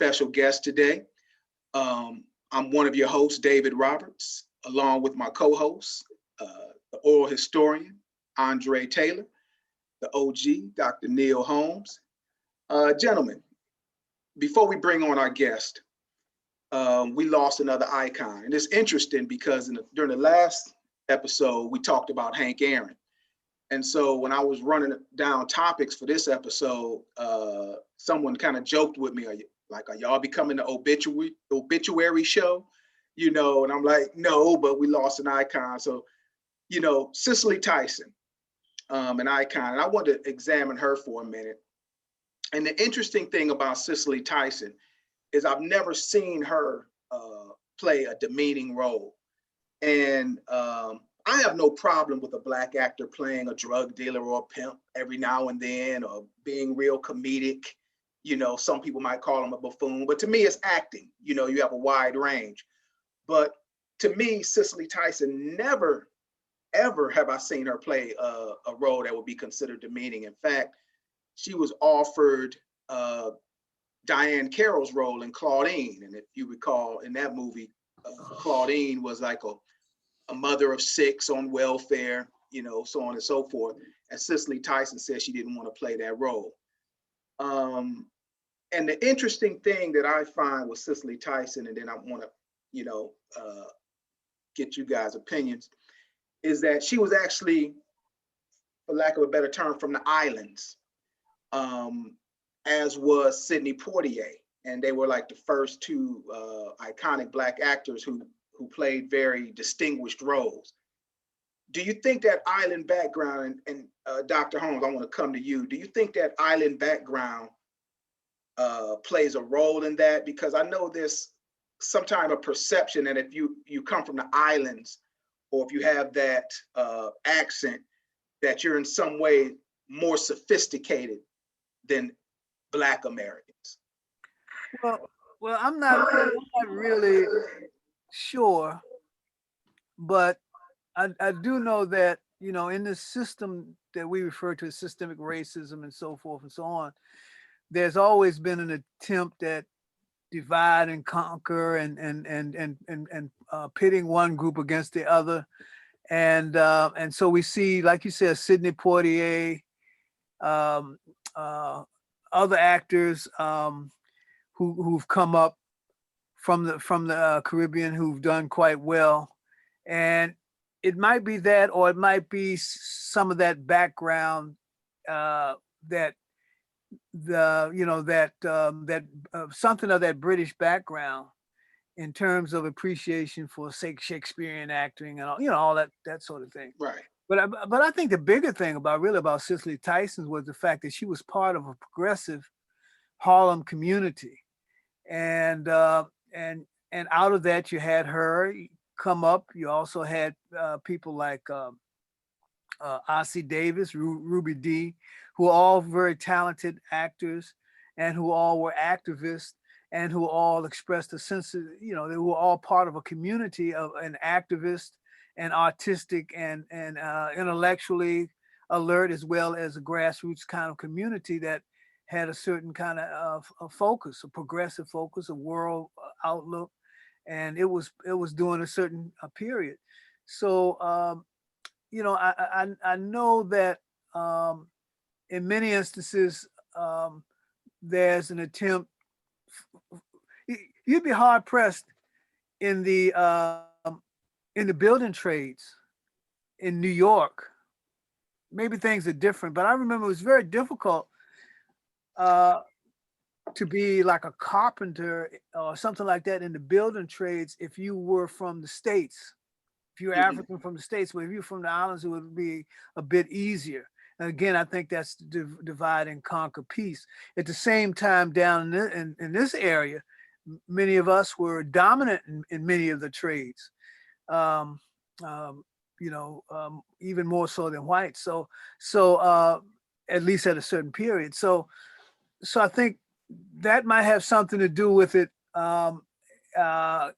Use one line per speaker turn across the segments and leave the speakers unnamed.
special guest today. I'm one of your hosts, David Roberts, along with my co-host, the oral historian, Andre Taylor, the OG, Dr. Neil Holmes. Gentlemen, before we bring on our guest, we lost another icon. And it's interesting because during the last episode, we talked about Hank Aaron. And so when I was running down topics for this episode, someone kind of joked with me, are y'all becoming the obituary show? And I'm like, no, but we lost an icon. So, Cicely Tyson, an icon. And I want to examine her for a minute. And the interesting thing about Cicely Tyson is I've never seen her play a demeaning role. And I have no problem with a Black actor playing a drug dealer or a pimp every now and then, or being real comedic. Some people might call him a buffoon, but to me, it's acting. You have a wide range. But to me, Cicely Tyson, never, ever have I seen her play a role that would be considered demeaning. In fact, she was offered Diane Carroll's role in Claudine. And if you recall, in that movie, Claudine was like a mother of 6 on welfare, so on and so forth. And Cicely Tyson said she didn't want to play that role. And the interesting thing that I find with Cicely Tyson, and then I want to, get you guys' opinions, is that she was actually, for lack of a better term, from the islands, as was Sidney Poitier. And they were like the first two iconic Black actors who played very distinguished roles. Do you think that island background, and Dr. Holmes, I want to come to you, do you think that island background plays a role in that? Because I know there's sometimes a perception that if you come from the islands, or if you have that accent, that you're in some way more sophisticated than Black Americans.
Well, I'm not really sure, but I do know that, in this system that we refer to as systemic racism and so forth and so on, there's always been an attempt at divide and conquer and pitting one group against the other. And so we see, like you said, Sidney Poitier, other actors who've come up from the Caribbean who've done quite well. And it might be that, or it might be some of that background that something of that British background in terms of appreciation for Shakespearean acting and all that sort of thing.
Right.
But I think the bigger thing about Cicely Tyson was the fact that she was part of a progressive Harlem community, and out of that you had her come up. You also had people like Ossie Davis, Ruby Dee, who are all very talented actors and who all were activists and who all expressed a sense of, they were all part of a community of an activist and artistic and intellectually alert, as well as a grassroots kind of community that had a certain kind of focus, a progressive focus, a world outlook, and it was during a certain period. So I know that in many instances there's an attempt. You'd be hard pressed in the building trades in New York. Maybe things are different, but I remember it was very difficult to be like a carpenter or something like that in the building trades if you were from the States. If you're African from the States, but if you're from the islands, it would be a bit easier. And again, I think that's the divide and conquer piece. At the same time, down in this area, many of us were dominant in many of the trades, even more so than whites. So at least at a certain period. So I think that might have something to do with it in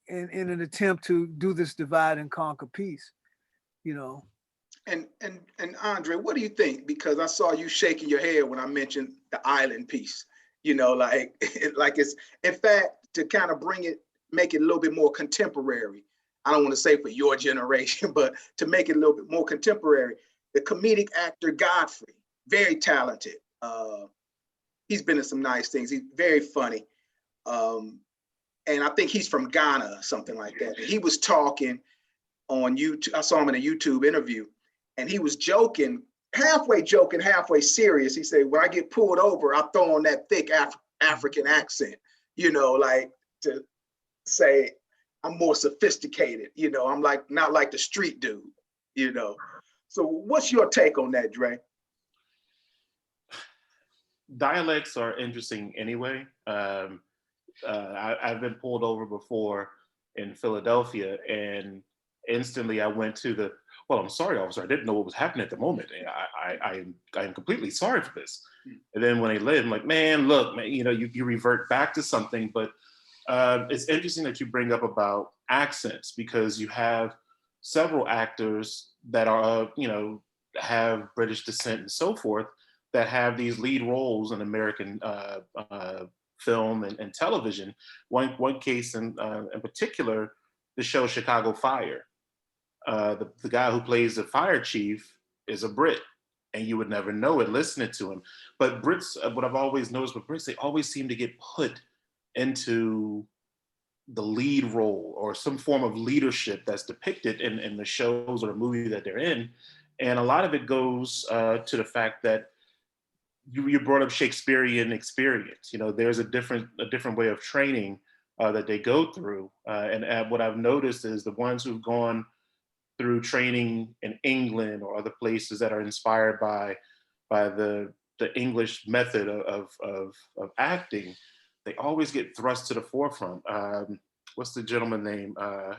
an attempt to do this divide and conquer piece,
And Andre, what do you think? Because I saw you shaking your head when I mentioned the island piece. You know, like like it's, in fact, to kind of make it a little bit more contemporary. I don't want to say for your generation, but to make it a little bit more contemporary. The comedic actor Godfrey, very talented. He's been in some nice things. He's very funny. And I think he's from Ghana or something like that. He was talking on YouTube. I saw him in a YouTube interview, and he was joking, halfway serious. He said, when I get pulled over, I throw on that thick African accent, you know, like to say I'm more sophisticated, you know, I'm like not like the street dude, you know. So what's your take on that, Dre?
Dialects are interesting anyway. I've been pulled over before in Philadelphia, and instantly I went to the, well, I'm sorry, officer, I didn't know what was happening at the moment. I am completely sorry for this. And then when they live, I'm like, man, look, man, you know, you revert back to something. But it's interesting that you bring up about accents, because you have several actors that are, you know, have British descent and so forth, that have these lead roles in American film and television. One case in particular, the show Chicago Fire. The guy who plays the fire chief is a Brit, and you would never know it listening to him. But Brits, what I've always noticed with Brits, they always seem to get put into the lead role or some form of leadership that's depicted in the shows or the movie that they're in. And a lot of it goes to the fact that you brought up Shakespearean experience. You know, there's a different way of training that they go through. And what I've noticed is the ones who've gone through training in England or other places that are inspired by the English method of acting, they always get thrust to the forefront. What's the gentleman name?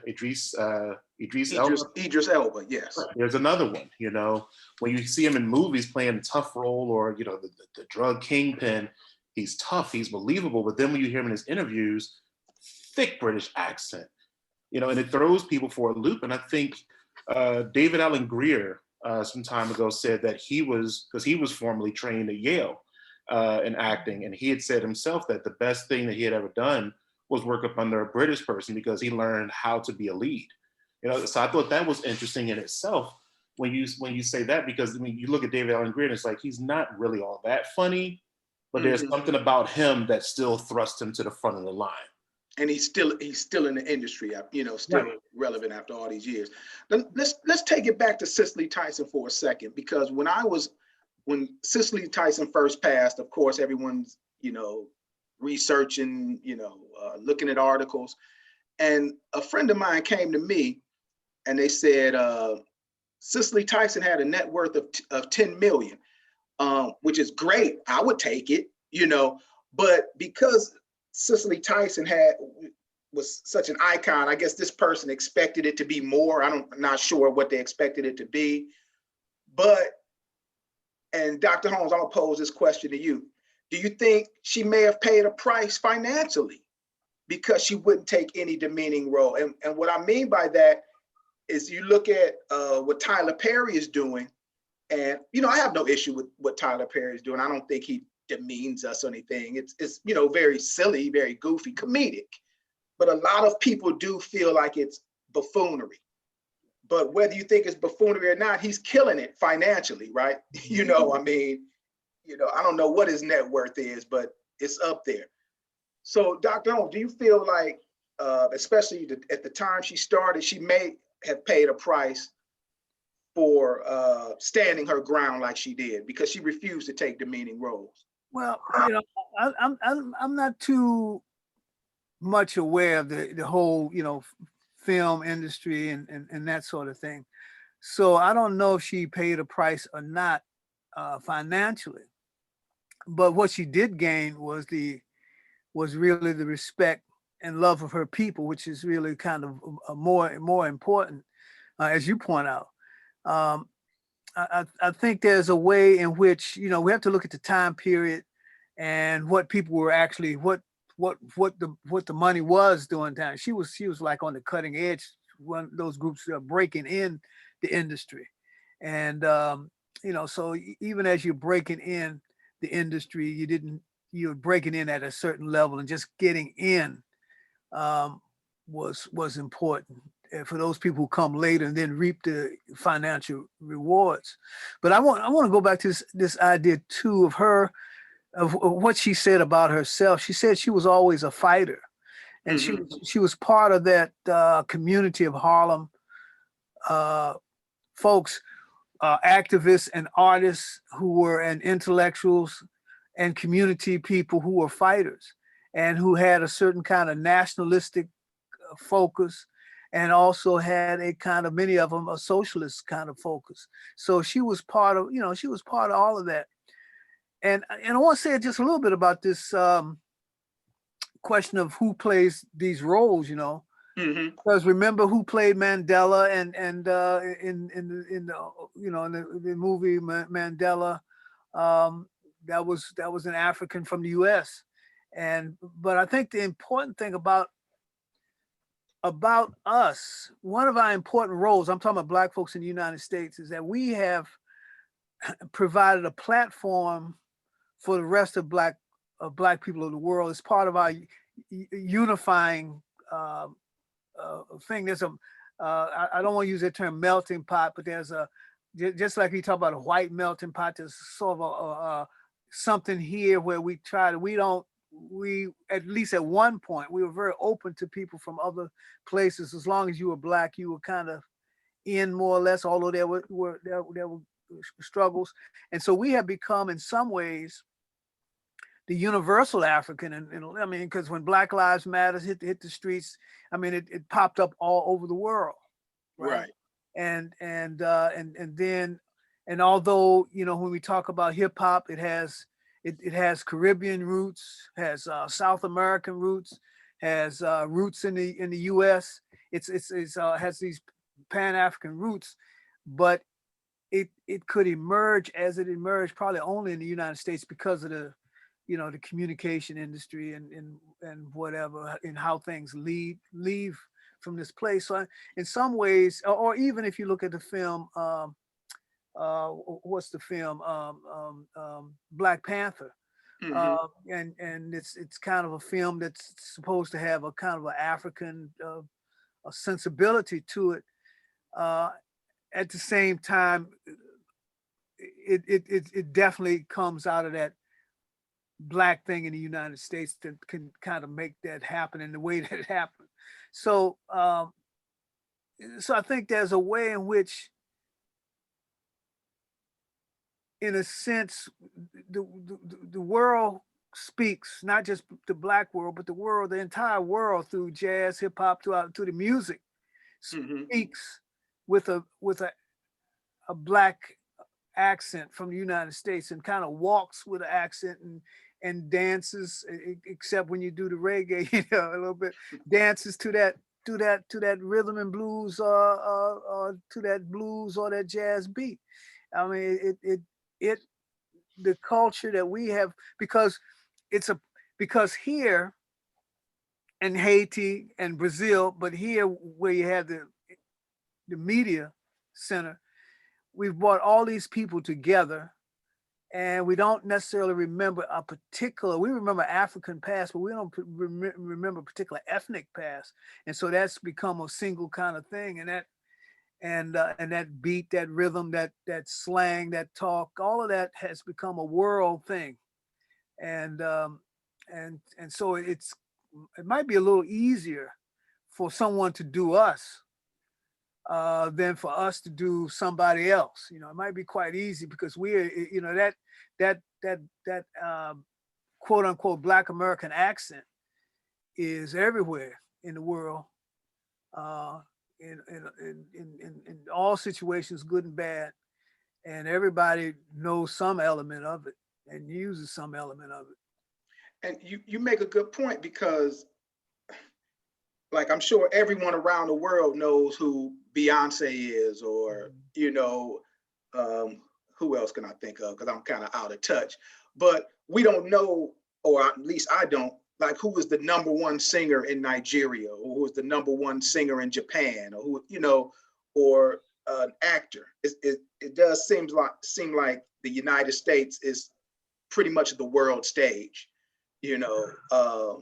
Idris Elba.
Idris Elba, yes.
There's another one. You know, when you see him in movies playing a tough role, or you know, the drug kingpin, he's tough, he's believable. But then when you hear him in his interviews, thick British accent, you know, and it throws people for a loop. And I think David Allen Greer some time ago said that because he was formerly trained at Yale in acting, and he had said himself that the best thing that he had ever done was work up under a British person, because he learned how to be a lead. You know, so I thought that was interesting in itself when you say that, because I mean, you look at David Allen Greer and it's like he's not really all that funny, but there's something about him that still thrusts him to the front of the line.
And he's still in the industry, you know, still relevant after all these years. Let's take it back to Cicely Tyson for a second, because when Cicely Tyson first passed, of course, everyone's, you know, researching, you know, looking at articles. And a friend of mine came to me and they said, Cicely Tyson had a net worth of 10 million, which is great. I would take it, you know, but because Cicely Tyson was such an icon, I guess this person expected it to be more. I'm not sure what they expected it to be. And Dr. Holmes, I'll pose this question to you. Do you think she may have paid a price financially because she wouldn't take any demeaning role? And what I mean by that is you look at what Tyler Perry is doing, and, you know, I have no issue with what Tyler Perry is doing. I don't think he demeans us or anything. It's you know, very silly, very goofy, comedic. But a lot of people do feel like it's buffoonery. But whether you think it's buffoonery or not, he's killing it financially, right? You know, I mean, you know, I don't know what his net worth is, but it's up there. So, Dr. Holmes, do you feel like, especially at the time she started, she may have paid a price for standing her ground like she did, because she refused to take demeaning roles?
Well, you know, I'm not too much aware of the whole, you know, film industry and that sort of thing. So I don't know if she paid a price or not financially. But what she did gain was really the respect and love of her people, which is really kind of more important, as you point out. I think there's a way in which, you know, we have to look at the time period and what people were actually, what the money was during time. She was like on the cutting edge, one of those groups that are breaking in the industry. And you know, so even as you're breaking in the industry, you you're breaking in at a certain level, and just getting in was important for those people who come later and then reap the financial rewards. But I want to go back to this idea too of her, of what she said about herself. She said she was always a fighter, and she was part of that community of Harlem folks, activists and artists and intellectuals and community people who were fighters and who had a certain kind of nationalistic focus, and also had a kind of, many of them, a socialist kind of focus. So she was part of, she was part of all of that. And I want to say just a little bit about this question of who plays these roles, because remember who played Mandela and in the movie Mandela, that was an African from the U.S. But I think the important thing about us, one of our important roles, I'm talking about Black folks in the United States, is that we have provided a platform for the rest of Black people of the world. It's part of our unifying thing. There's I don't want to use that term melting pot, but there's just like you talk about a white melting pot, there's sort of something here where we at least at one point, we were very open to people from other places. As long as you were Black, you were kind of in, more or less, although there were struggles. And so we have become, in some ways, the universal African. And I mean, because when Black Lives Matter hit the streets, I mean, it popped up all over the world.
Right.
And then although, when we talk about hip hop, it has Caribbean roots, has South American roots, has roots in the U.S. It has these Pan-African roots, but it could emerge as it emerged probably only in the United States because of the communication industry and whatever, and how things leave from this place. So in some ways, or even if you look at the film, what's the film? Black Panther. And it's kind of a film that's supposed to have a kind of an African a sensibility to it. At the same time, it definitely comes out of that Black thing in the United States that can kind of make that happen in the way that it happened. So I think there's a way in which, in a sense, the world speaks, not just the Black world, but the entire world, through jazz, hip hop, to the music, speaks with a Black accent from the United States, and kind of walks with an accent and dances, except when you do the reggae, a little bit, dances to that rhythm and blues, to that blues or that jazz beat. I mean, the culture that we have, because here in Haiti and Brazil, but here where you have the media center, we've brought all these people together, and we don't necessarily remember we remember African past, but we don't remember a particular ethnic past. And so that's become a single kind of thing. And that beat, that rhythm, that slang, that talk, all of that has become a world thing. And so it might be a little easier for someone to do us than for us to do somebody else. It might be quite easy because we're, that quote unquote Black American accent is everywhere in the world, in all situations, good and bad, and everybody knows some element of it and uses some element of it.
And you make a good point, because like, I'm sure everyone around the world knows who Beyonce is, or, who else can I think of? Because I'm kind of out of touch. But we don't know, or at least I don't, like, who is the #1 singer in Nigeria, or who is the #1 singer in Japan, or who, or an actor. It does seem like the United States is pretty much the world stage. you know.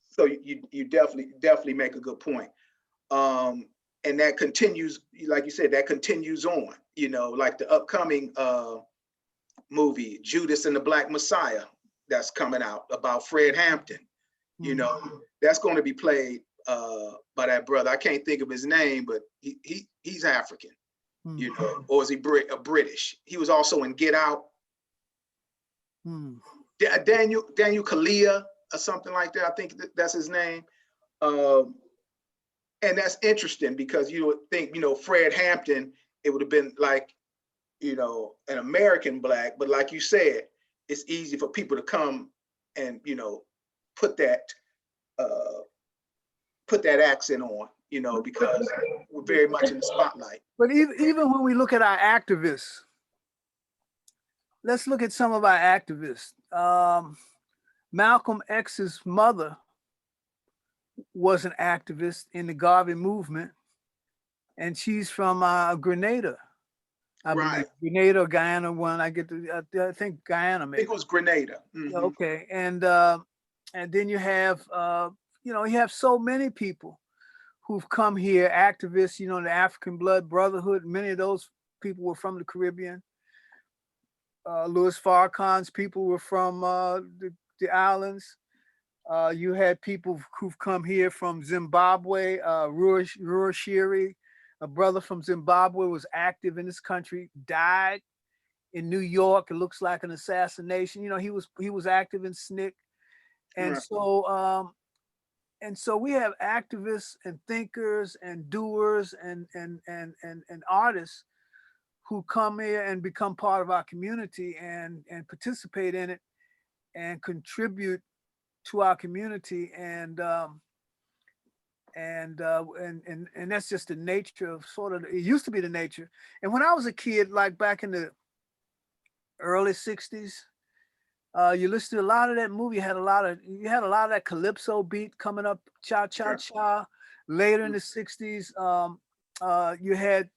So you definitely make a good point. And that continues, like you said, that continues on, you know, like the upcoming movie, Judas and the Black Messiah, that's coming out about Fred Hampton. You know, that's going to be played by that brother. I can't think of his name, but he's African, you know, or is he British? He was also in Get Out. Daniel Kaluuya or something like that. I think that's his name. And that's interesting because you would think, you know, Fred Hampton, it would have been like, you know, an American Black, but like you said, it's easy for people to come and, you know, put that accent on, you know, because we're very much in the spotlight.
But even when we look at our activists, let's look at some of our activists. Malcolm X's mother was an activist in the Garvey movement, and she's from Grenada.
Right.
Grenada or Guyana one. I think Guyana maybe.
I think it was Grenada.
Okay, and then you have you know, you have so many people who've come here, activists, you know, the African Blood Brotherhood. Many of those people were from the Caribbean. Louis Farrakhan's people were from the islands. You had people who've come here from Zimbabwe. Ruashiri, a brother from Zimbabwe, was active in this country, died in New York. It looks like an assassination. You know, he was active in SNCC. And so we have activists and thinkers and doers and artists who come here and become part of our community and participate in it and contribute to our community, and that's just the nature of it used to be the nature. And when I was a kid, like back in the early 60s, you listen to a lot of that movie, you had a lot of that calypso beat coming up, cha cha cha. Later in the 60s, you had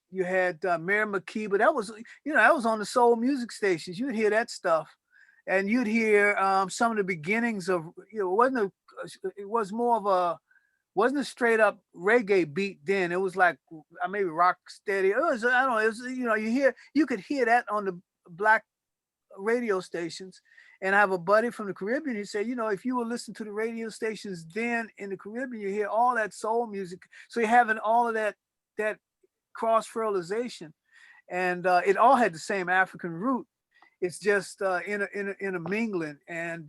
Mary McKee, but that was, you know, that was on the soul music stations. You'd hear that stuff. And you'd hear some of the beginnings of, you know, it was more of a, wasn't a straight up reggae beat then. It was like maybe rock steady. It was, I don't know, it was, you know, you could hear that on the black radio stations. And I have a buddy from the Caribbean. He said, you know, if you will listen to the radio stations then in the Caribbean, you hear all that soul music. So you're having all of that cross fertilization, and it all had the same African root. It's just in a mingling, and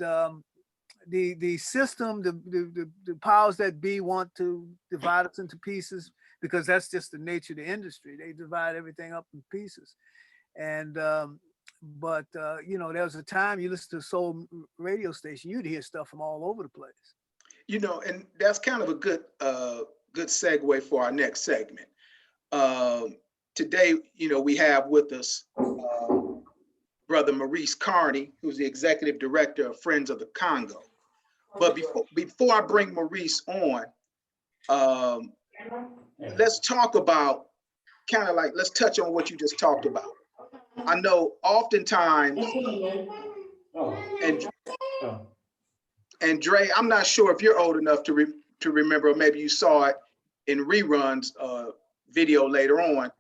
the system, the powers that be want to divide us into pieces because that's just the nature of the industry. They divide everything up in pieces, and but you know, there was a time you listen to a soul radio station, you'd hear stuff from all over the place.
You know, and that's kind of a good segue for our next segment. Today, you know, we have with us Brother Maurice Carney, who's the executive director of Friends of the Congo. But before I bring Maurice on, let's talk about let's touch on what you just talked about. I know oftentimes, and Dre, I'm not sure if you're old enough to remember, or maybe you saw it in reruns video later on,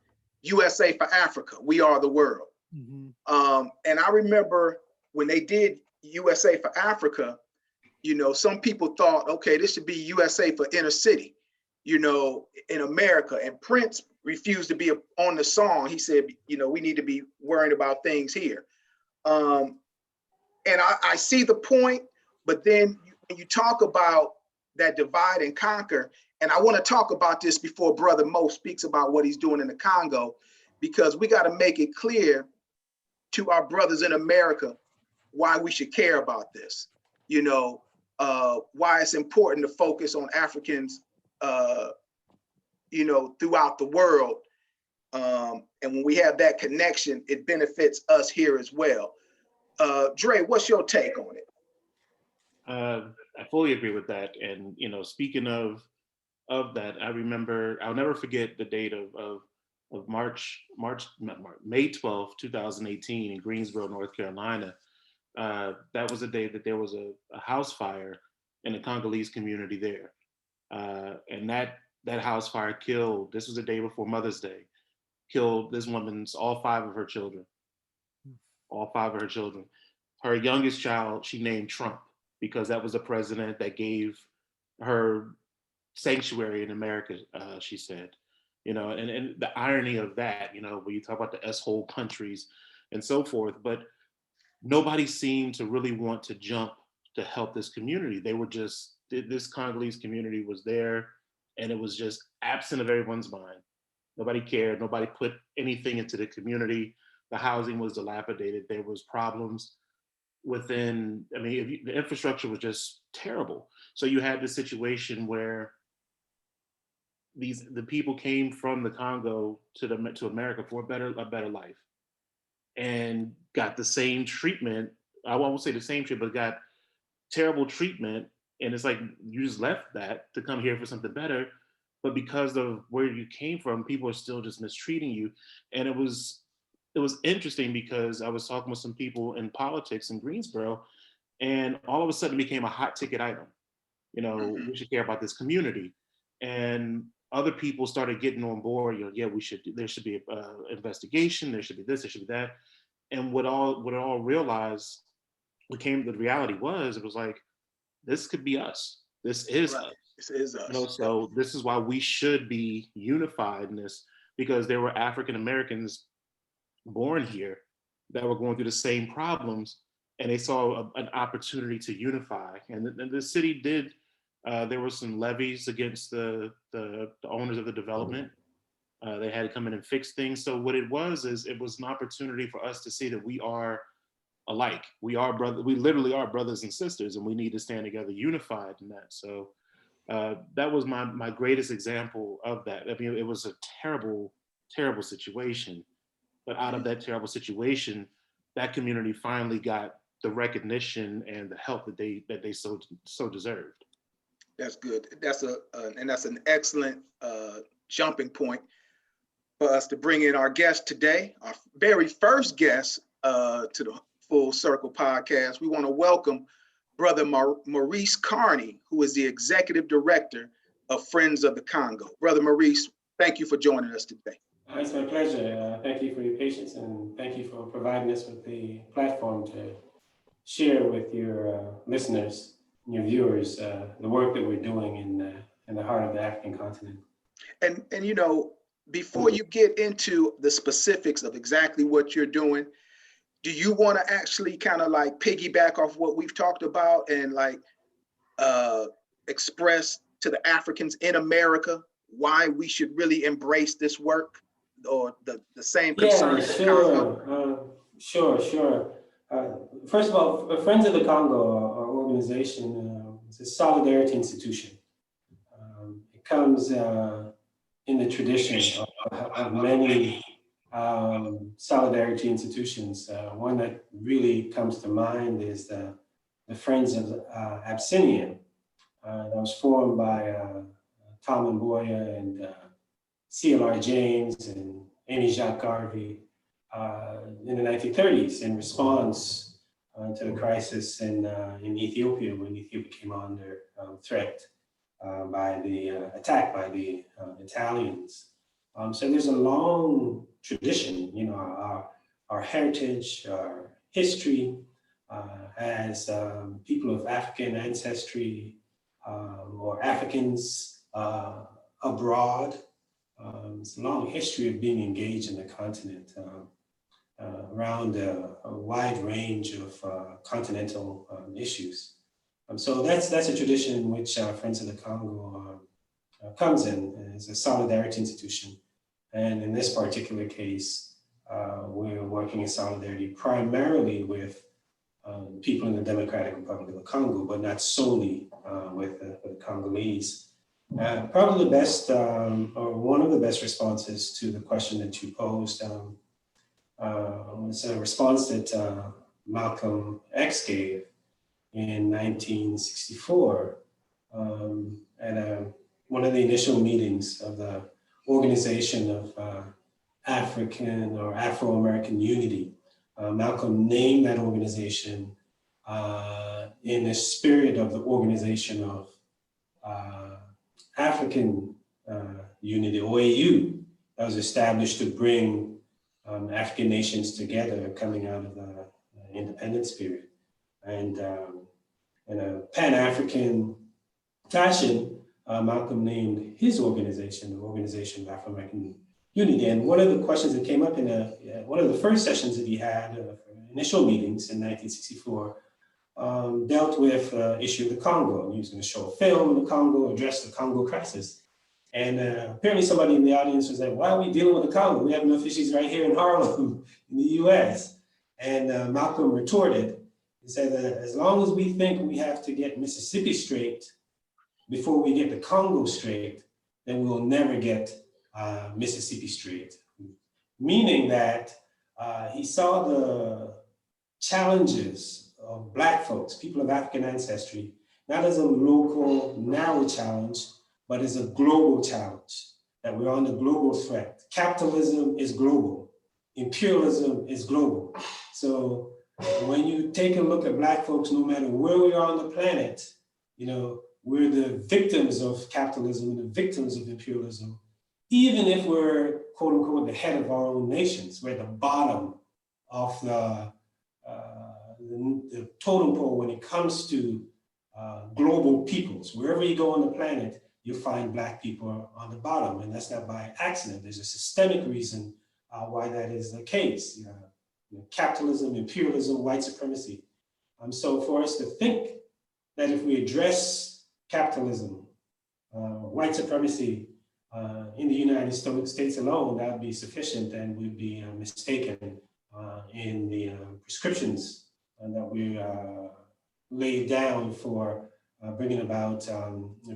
USA for Africa, We Are the World. And I remember when they did USA for Africa, you know, some people thought, okay, this should be USA for inner city, you know, in America. And Prince refused to be on the song. He said, you know, we need to be worrying about things here. And I see the point, but then when you talk about that divide and conquer, and I want to talk about this before Brother Mo speaks about what he's doing in the Congo, because we got to make it clear to our brothers in America why we should care about this, you know, why it's important to focus on Africans, you know, throughout the world. And when we have that connection, it benefits us here as well. Dre, what's your take on it?
I fully agree with that. And, you know, speaking of that, I remember, I'll never forget the date of May 12th, 2018 in Greensboro, North Carolina. that was the day that there was a house fire in the Congolese community there. And that house fire killed, this was the day before Mother's Day, killed this woman's, all five of her children. All five of her children. Her youngest child, she named Trump, because that was the president that gave her sanctuary in America, she said. You know, and the irony of that, you know, when you talk about the S-hole countries and so forth, but nobody seemed to really want to jump to help this community. They were just, this Congolese community was there, and it was just absent of everyone's mind. Nobody cared. Nobody put anything into the community. The housing was dilapidated. There was problems within, I mean, the infrastructure was just terrible. So you had this situation where the people came from the Congo to America for a better life, and got the same treatment. I won't say the same treatment, but got terrible treatment. And it's like, you just left that to come here for something better. But because of where you came from, people are still just mistreating you. And it was interesting, because I was talking with some people in politics in Greensboro, and all of a sudden it became a hot ticket item. You know, we should care about this community. And other people started getting on board, you know, yeah, there should be an investigation, there should be this, there should be that. And what it all realized, the reality was, it was like, this could be us. This is us.
This is us.
You know, so this is why we should be unified in this, because there were African Americans born here that were going through the same problems, and they saw an opportunity to unify. And the city did. There were some levies against the owners of the development. They had to come in and fix things. So what it was an opportunity for us to see that we are alike. We literally are brothers and sisters, and we need to stand together unified in that. So that was my greatest example of that. I mean, it was a terrible, terrible situation. But out of that terrible situation, that community finally got the recognition and the help that they so deserved.
That's good. That's an excellent jumping point for us to bring in our guest today, our very first guest to the Full Circle podcast. We want to welcome Brother Maurice Carney, who is the Executive Director of Friends of the Congo. Brother Maurice, thank you for joining us today.
It's my pleasure. Thank you for your patience, and thank you for providing us with the platform to share with your listeners and your viewers the work that we're doing in the heart of the African continent.
And you know, before you get into the specifics of exactly what you're doing, do you want to actually kind of like piggyback off what we've talked about and like express to the Africans in America why we should really embrace this work, or the same concern?
Yeah, sure. First of all, Friends of the Congo, our organization, is a solidarity institution. It comes in the tradition of many solidarity institutions. One that really comes to mind is the Friends of Abyssinia, that was formed by Tom Mboya and C.L.R. James and Amy Jacques Garvey in the 1930s in response to the crisis in Ethiopia, when Ethiopia came under threat by the attack by the Italians. So there's a long tradition, you know, our heritage, our history as people of African ancestry or Africans abroad. It's a long history of being engaged in the continent around a wide range of continental issues. So that's a tradition in which Friends of the Congo comes in as a solidarity institution. And in this particular case, we're working in solidarity primarily with people in the Democratic Republic of the Congo, but not solely with the Congolese. Probably the best, or one of the best responses to the question that you posed was a response that Malcolm X gave in 1964 at one of the initial meetings of the Organization of African or Afro-American Unity. Malcolm named that organization in the spirit of the Organization of African Unity, OAU, that was established to bring African nations together coming out of the independence period. And in a Pan-African fashion, Malcolm named his organization the Organization of Afro-American Unity. And one of the questions that came up in one of the first sessions that he had, initial meetings in 1964, dealt with the issue of the Congo. He was going to show a film in the Congo, address the Congo crisis. And apparently somebody in the audience was like, why are we dealing with the Congo? We have enough issues right here in Harlem, in the US. And Malcolm retorted, he said that as long as we think we have to get Mississippi straight before we get the Congo straight, then we will never get Mississippi straight. Meaning that he saw the challenges of Black folks, people of African ancestry, not as a local, narrow challenge, but as a global challenge, that we're under global threat. Capitalism is global. Imperialism is global. So when you take a look at Black folks, no matter where we are on the planet, you know, we're the victims of capitalism and the victims of imperialism. Even if we're, quote unquote, the head of our own nations, we're at the bottom of the totem pole when it comes to global peoples. Wherever you go on the planet, you'll find Black people on the bottom, and that's not by accident. There's a systemic reason why that is the case. You know, capitalism, imperialism, white supremacy. So for us to think that if we address capitalism, white supremacy in the United States alone, that would be sufficient, and we'd be mistaken in the prescriptions that we laid down for bringing about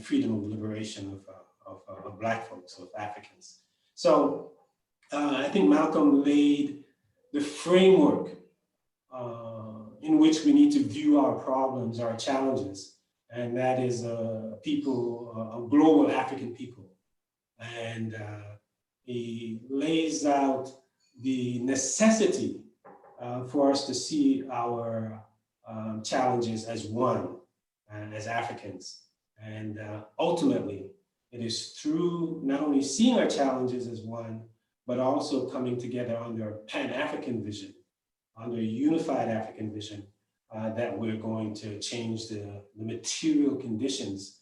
freedom of liberation of Black folks, of Africans. So I think Malcolm laid the framework in which we need to view our problems, our challenges, and that is a global African people. And he lays out the necessity for us to see our challenges as one, as Africans. And ultimately, it is through not only seeing our challenges as one, but also coming together under a Pan-African vision, under a unified African vision, that we're going to change the material conditions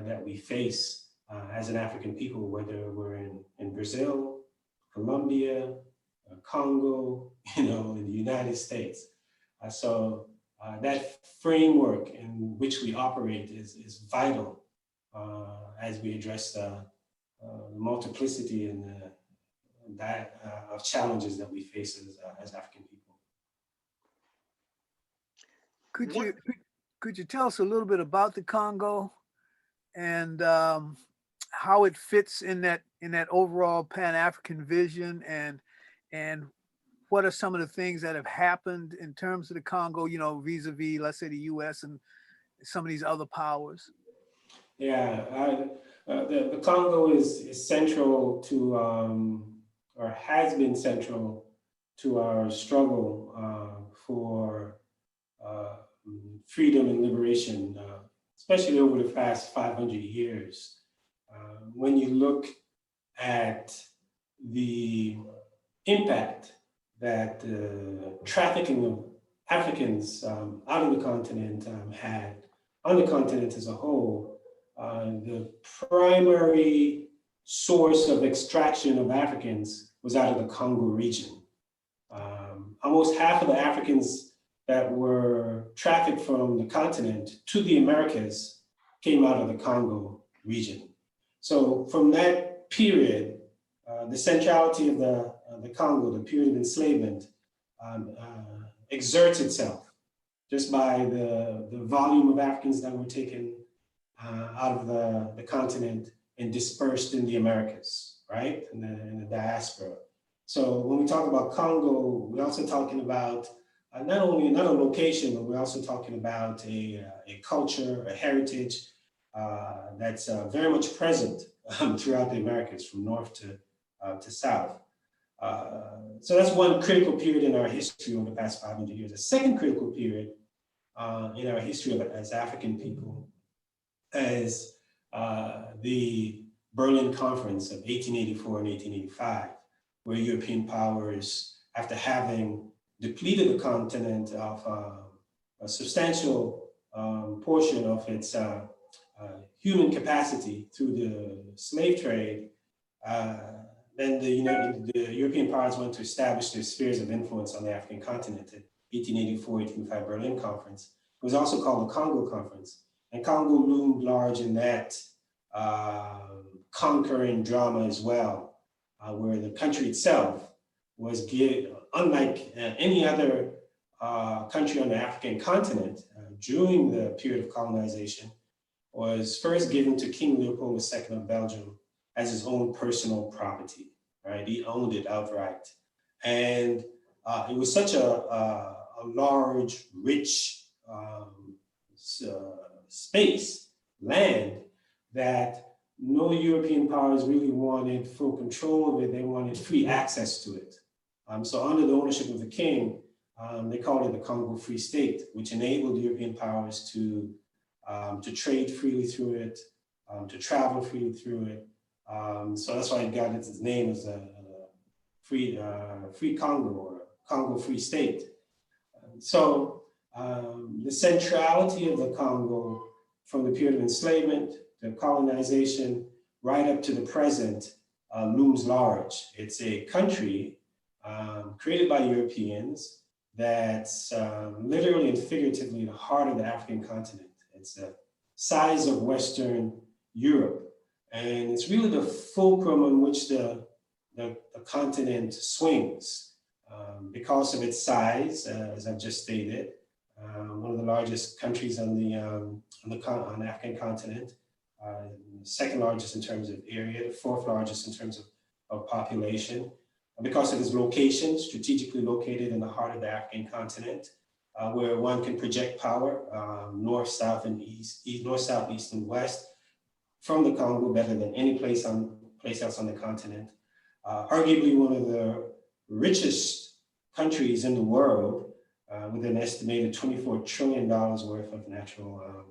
that we face as an African people, whether we're in Brazil, Colombia, Congo, you know, in the United States. So that framework in which we operate is vital as we address the multiplicity and of challenges that we face as African people.
Could you tell us a little bit about the Congo and how it fits in that overall Pan-African vision, and what are some of the things that have happened in terms of the Congo, you know, vis-a-vis, let's say, the U.S. and some of these other powers?
Yeah, the Congo is central to, or has been central to our struggle for freedom and liberation, especially over the past 500 years. When you look at the impact that trafficking of Africans out of the continent had on the continent as a whole, the primary source of extraction of Africans was out of the Congo region. Almost half of the Africans that were trafficked from the continent to the Americas came out of the Congo region. So from that period, the centrality of the Congo, the period of enslavement, exerts itself just by the volume of Africans that were taken out of the continent and dispersed in the Americas, right? In the diaspora. So when we talk about Congo, we're also talking about not only not a location, but we're also talking about a culture, a heritage that's very much present throughout the Americas, from north to south. So that's one critical period in our history over the past 500 years. The second critical period in our history as African people as the Berlin Conference of 1884 and 1885, where European powers, after having depleted the continent of a substantial portion of its human capacity through the slave trade, then the European powers went to establish their spheres of influence on the African continent at 1884-1885 Berlin Conference. It was also called the Congo Conference. And Congo loomed large in that conquering drama as well, where the country itself was unlike any other country on the African continent during the period of colonization, was first given to King Leopold II of Belgium as his own personal property, right? He owned it outright. And it was such a large, rich space, land, that no European powers really wanted full control of it. They wanted free access to it. So under the ownership of the king, they called it the Congo Free State, which enabled European powers to trade freely through it, to travel freely through it. So that's why it got its name as a Free Congo, or Congo Free State. So the centrality of the Congo from the period of enslavement to colonization right up to the present looms large. It's a country created by Europeans that's literally and figuratively the heart of the African continent. It's the size of Western Europe. And it's really the fulcrum on which the continent swings because of its size, as I've just stated. One of the largest countries on the African continent, second largest in terms of area, the fourth largest in terms of population. And because of its location, strategically located in the heart of the African continent, where one can project power north, south, and east, north, south, east, and west from the Congo better than any place else on the continent. Arguably one of the richest countries in the world, with an estimated $24 trillion worth of natural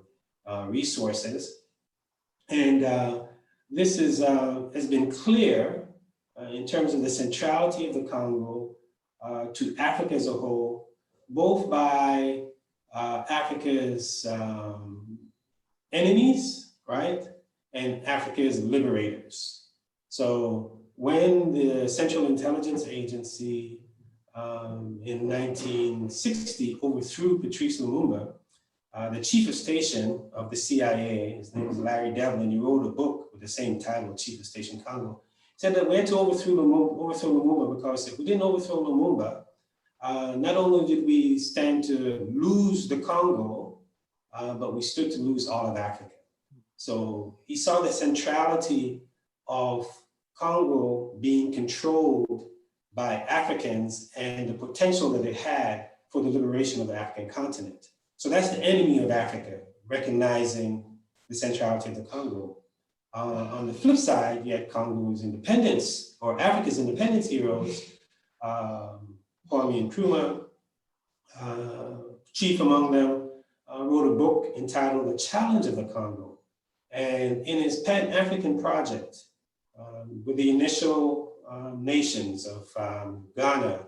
resources. And this has been clear in terms of the centrality of the Congo to Africa as a whole, both by Africa's enemies, right? And Africa's liberators. So when the Central Intelligence Agency in 1960 overthrew Patrice Lumumba, the chief of station of the CIA, his name was Larry Devlin, he wrote a book with the same title, Chief of Station Congo, said that we had to overthrow Lumumba because if we didn't overthrow Lumumba, not only did we stand to lose the Congo, but we stood to lose all of Africa. So he saw the centrality of Congo being controlled by Africans and the potential that it had for the liberation of the African continent. So that's the enemy of Africa, recognizing the centrality of the Congo. On the flip side, yet Congo's independence, or Africa's independence heroes, Kwame Nkrumah, chief among them, wrote a book entitled The Challenge of the Congo. And in his Pan-African project, with the initial nations of Ghana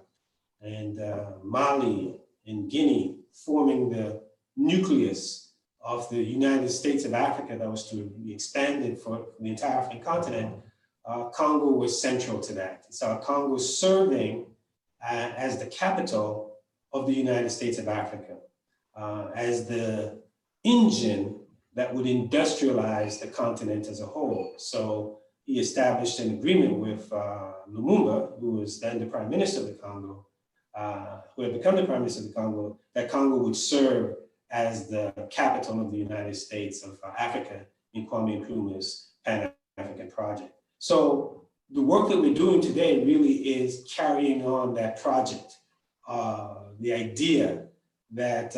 and Mali and Guinea forming the nucleus of the United States of Africa that was to be expanded for the entire African continent, Congo was central to that. So Congo serving as the capital of the United States of Africa, as the engine that would industrialize the continent as a whole. So he established an agreement with Lumumba, who was then the Prime Minister of the Congo, who had become the Prime Minister of the Congo, that Congo would serve as the capital of the United States of Africa in Kwame Nkrumah's Pan-African project. So the work that we're doing today really is carrying on that project. The idea that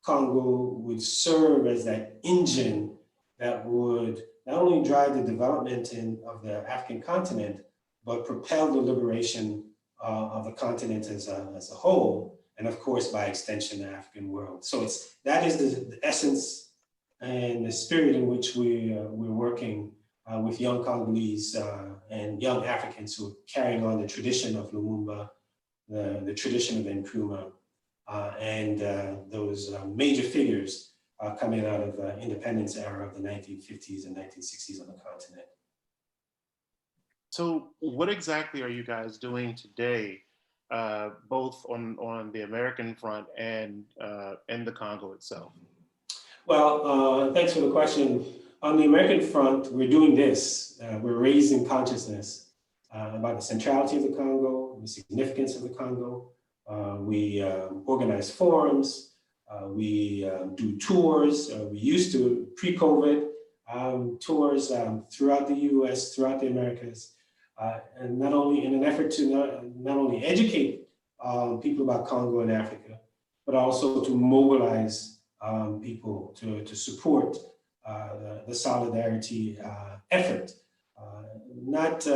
Congo would serve as that engine that would not only drive the development of the African continent, but propel the liberation of the continent as a whole. and of course, by extension, the African world. So that is the essence and the spirit in which we're working with young Congolese and young Africans who are carrying on the tradition of Lumumba, the tradition of Nkrumah, and those major figures coming out of the independence era of the 1950s and 1960s on the continent.
So what exactly are you guys doing today, both on the American front and in the Congo itself?
Well, thanks for the question. On the American front, we're doing this. We're raising consciousness about the centrality of the Congo, the significance of the Congo. We organize forums. We do tours. We used to, pre-COVID, tours throughout the US, throughout the Americas, and not only in an effort to not only educate people about Congo and Africa, but also to mobilize people to support the solidarity effort. Not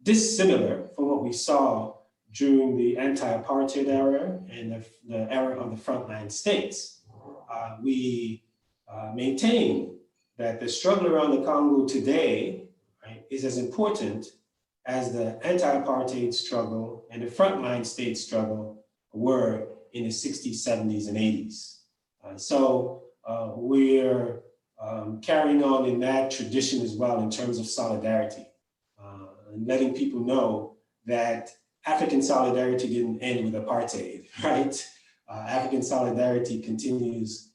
dissimilar from what we saw during the anti-apartheid era and the era of the frontline states. We maintain that the struggle around the Congo today, right, is as important as the anti-apartheid struggle and the frontline state struggle were in the 60s, 70s, and 80s. So we're carrying on in that tradition as well in terms of solidarity, and letting people know that African solidarity didn't end with apartheid, right? African solidarity continues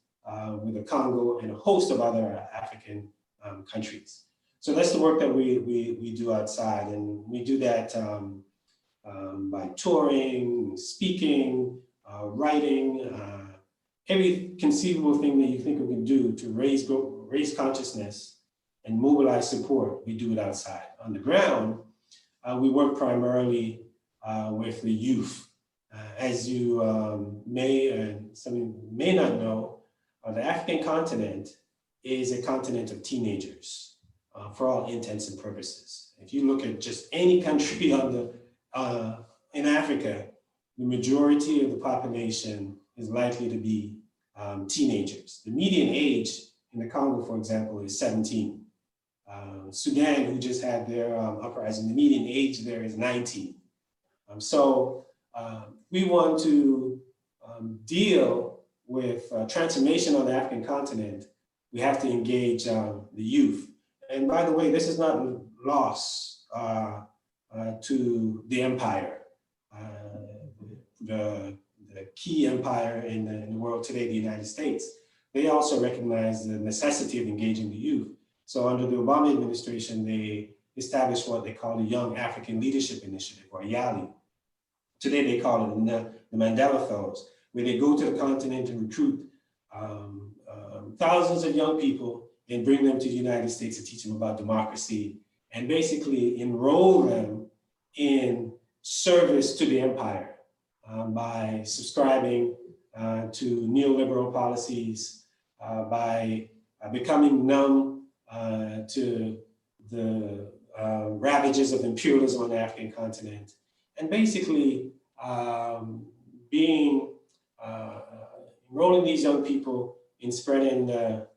with the Congo and a host of other African countries. So that's the work that we do outside, and we do that by touring, speaking, writing, every conceivable thing that you think we can do to raise consciousness and mobilize support, we do it outside. On the ground, we work primarily with the youth. As you may, and some of you may not know, the African continent is a continent of teenagers for all intents and purposes. If you look at just any country in Africa, the majority of the population is likely to be teenagers. The median age in the Congo, for example, is 17. Sudan, who just had their uprising, the median age there is 19. So we want to deal with transformation on the African continent. We have to engage the youth. And by the way, this is not lost to the empire. The key empire in the world today, the United States, they also recognize the necessity of engaging the youth. So under the Obama administration, they established what they call the Young African Leadership Initiative, or YALI. Today they call it the Mandela Fellows, where they go to the continent and recruit thousands of young people and bring them to the United States to teach them about democracy and basically enroll them in service to the empire by subscribing to neoliberal policies, by becoming numb to the ravages of imperialism on the African continent, and basically enrolling these young people in spreading the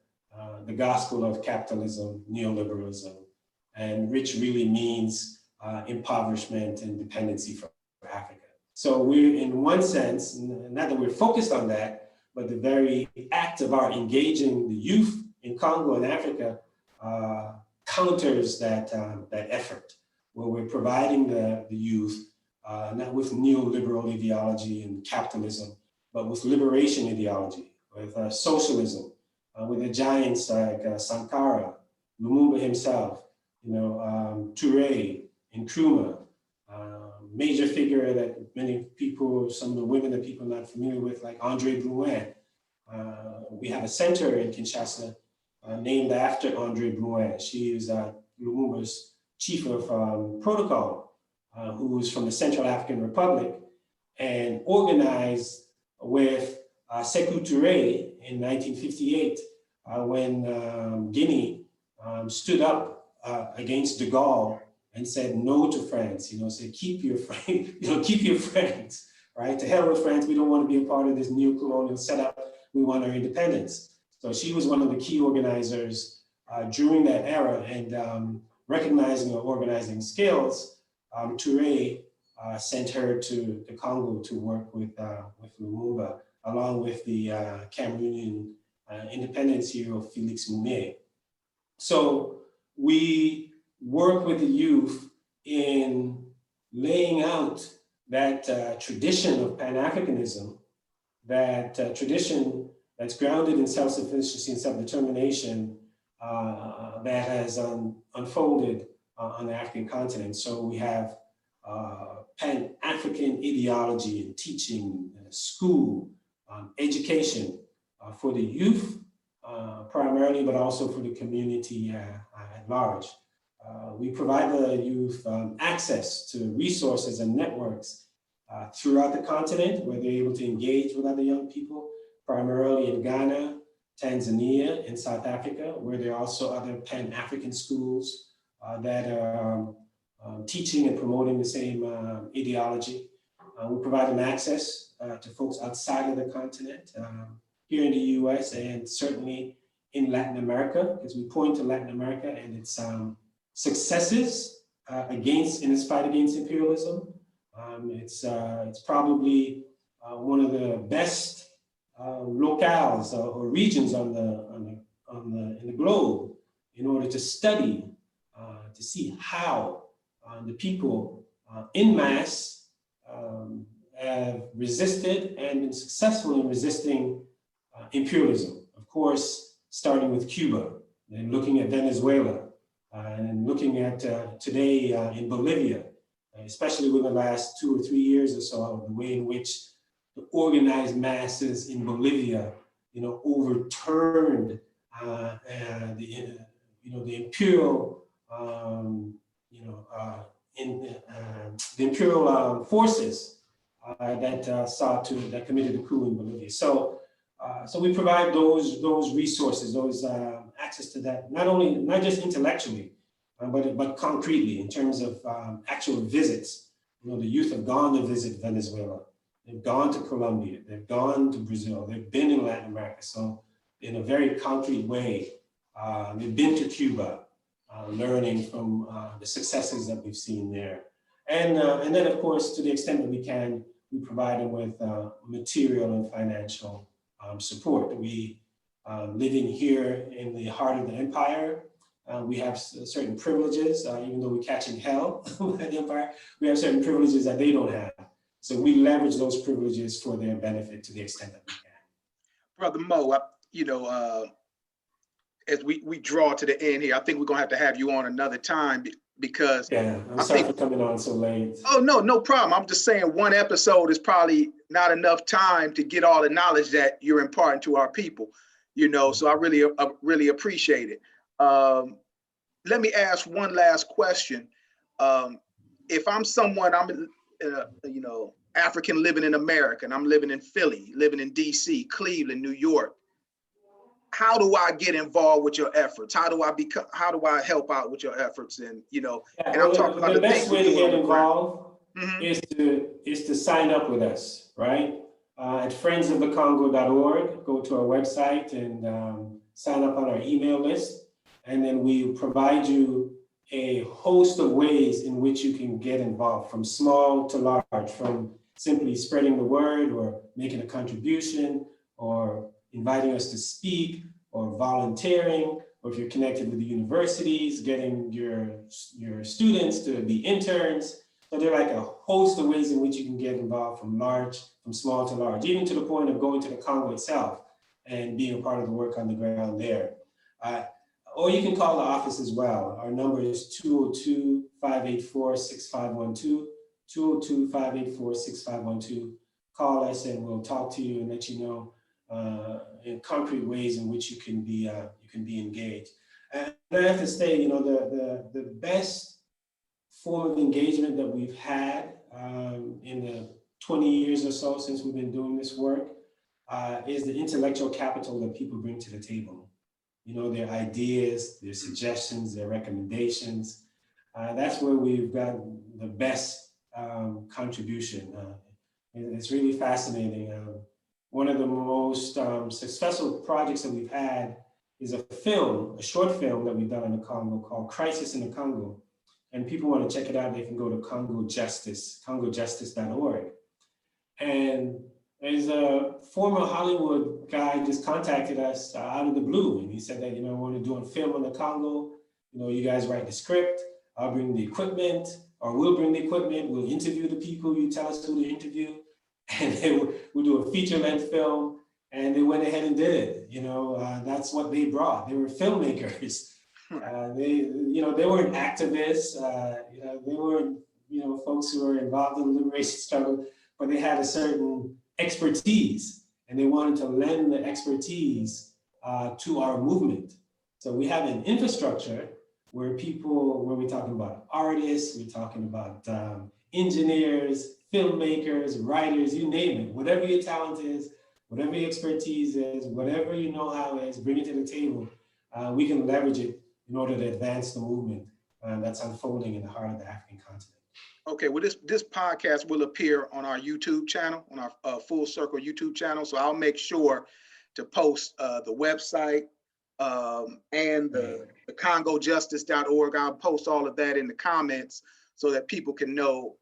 gospel of capitalism, neoliberalism, and which really means impoverishment and dependency for Africa. So we're, in one sense, not that we're focused on that, but the very act of our engaging the youth in Congo and Africa counters that effort, where we're providing the youth not with neoliberal ideology and capitalism, but with liberation ideology, with socialism, with the giants like Sankara, Lumumba himself, Touré, Nkrumah, major figure that many people, some of the women that people are not familiar with, like Andre Blouin. We have a center in Kinshasa named after Andre Blouin. She is Lumumba's chief of protocol, who is from the Central African Republic, and organized with Sékou Touré in 1958 when Guinea stood up against de Gaulle and said no to France. Said keep your friends, keep your friends. right? To hell with France, we don't want to be a part of this neo-colonial setup. We want our independence. So she was one of the key organizers during that era, and recognizing her organizing skills, Touré sent her to the Congo to work with Lumumba, along with the Cameroonian independence hero Félix Mounet. So we work with the youth in laying out that tradition of Pan-Africanism, that tradition that's grounded in self-sufficiency and self-determination that has unfolded on the African continent. So we have Pan-African ideology and teaching, school, education for the youth primarily, but also for the community at large. We provide the youth access to resources and networks throughout the continent where they're able to engage with other young people, primarily in Ghana, Tanzania, and South Africa, where there are also other Pan-African schools that are teaching and promoting the same ideology. We provide them access to folks outside of the continent, here in the US and certainly in Latin America, because we point to Latin America and its successes in its fight against imperialism. It's probably one of the best locales or regions in the globe in order to study, to see how the people in mass have resisted and been successful in resisting imperialism. Of course, starting with Cuba, and looking at Venezuela, and looking at today in Bolivia, especially within the last 2 or 3 years or so, the way in which the organized masses in Bolivia, overturned the imperial, the imperial forces that committed the coup in Bolivia. So we provide those resources, those access to that, not just intellectually, but concretely in terms of actual visits. The youth have gone to visit Venezuela, they've gone to Colombia, they've gone to Brazil, they've been in Latin America. So in a very concrete way, they've been to Cuba, learning from the successes that we've seen there. And then of course, to the extent that we can, we provide them with material and financial support. We, living here in the heart of the empire, we have certain privileges, even though we're catching hell at the empire, we have certain privileges that they don't have. So we leverage those privileges for their benefit to the extent that we can.
Brother Mo, as we draw to the end here, I think we're gonna have to have you on another time because
I'm sorry for coming on so late.
Oh, no problem. I'm just saying one episode is probably not enough time to get all the knowledge that you're imparting to our people, so I really appreciate it. Let me ask one last question. If I'm someone, I'm African living in America, and I'm living in Philly, living in DC, Cleveland, New York, how do I get involved with your efforts? How do I help out with your efforts? And and I'm talking about
the best way to get involved
mm-hmm.
is to sign up with us, right? At friendsofthecongo.org, go to our website and sign up on our email list. And then we provide you a host of ways in which you can get involved, from small to large, from simply spreading the word or making a contribution or inviting us to speak or volunteering, or if you're connected with the universities, getting your students to be interns. So there are like a host of ways in which you can get involved from small to large, even to the point of going to the Congo itself and being a part of the work on the ground there. Or you can call the office as well. Our number is 202-584-6512, 202-584-6512. Call us and we'll talk to you and let you know in concrete ways in which you can be engaged. And I have to say, the best form of engagement that we've had in the 20 years or so since we've been doing this work is the intellectual capital that people bring to the table. Their ideas, their suggestions, their recommendations. That's where we've got the best contribution. It's really fascinating. One of the most successful projects that we've had is a short film that we've done in the Congo called Crisis in the Congo. And people want to check it out, they can go to congojustice.org. And there's a former Hollywood guy just contacted us out of the blue. And he said that, I want to do a film on the Congo. You guys write the script, I'll bring the equipment, or we'll bring the equipment, we'll interview the people, you tell us who to interview. And we'll do a feature-length film. And they went ahead and did it. That's what they brought. They were filmmakers. They weren't activists. They weren't, folks who were involved in the liberation struggle, but they had a certain expertise, and they wanted to lend the expertise to our movement. So we have an infrastructure where we're talking about artists, we're talking about engineers, filmmakers, writers, you name it. Whatever your talent is, whatever your expertise is, whatever your know-how is, bring it to the table. We can leverage it in order to advance the movement that's unfolding in the heart of the African continent.
Okay, well, this podcast will appear on our YouTube channel, on our Full Circle YouTube channel. So I'll make sure to post the website and the congojustice.org. I'll post all of that in the comments so that people can know,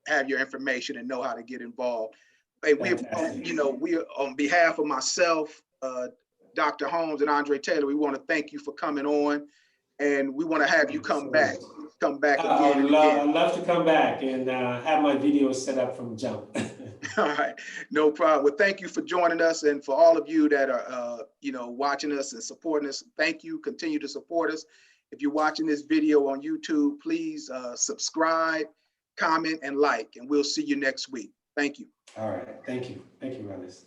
have your information and know how to get involved. Hey, we on behalf of myself, Dr. Holmes and Andre Taylor, we want to thank you for coming on, and we want to have you come back again.
I'd love to come back and have my videos set up from jump.
All right, no problem. Well, thank you for joining us, and for all of you that are, watching us and supporting us. Thank you. Continue to support us. If you're watching this video on YouTube, please subscribe, comment, and like, and we'll see you next week. Thank you.
All right. Thank you. Thank you, brothers.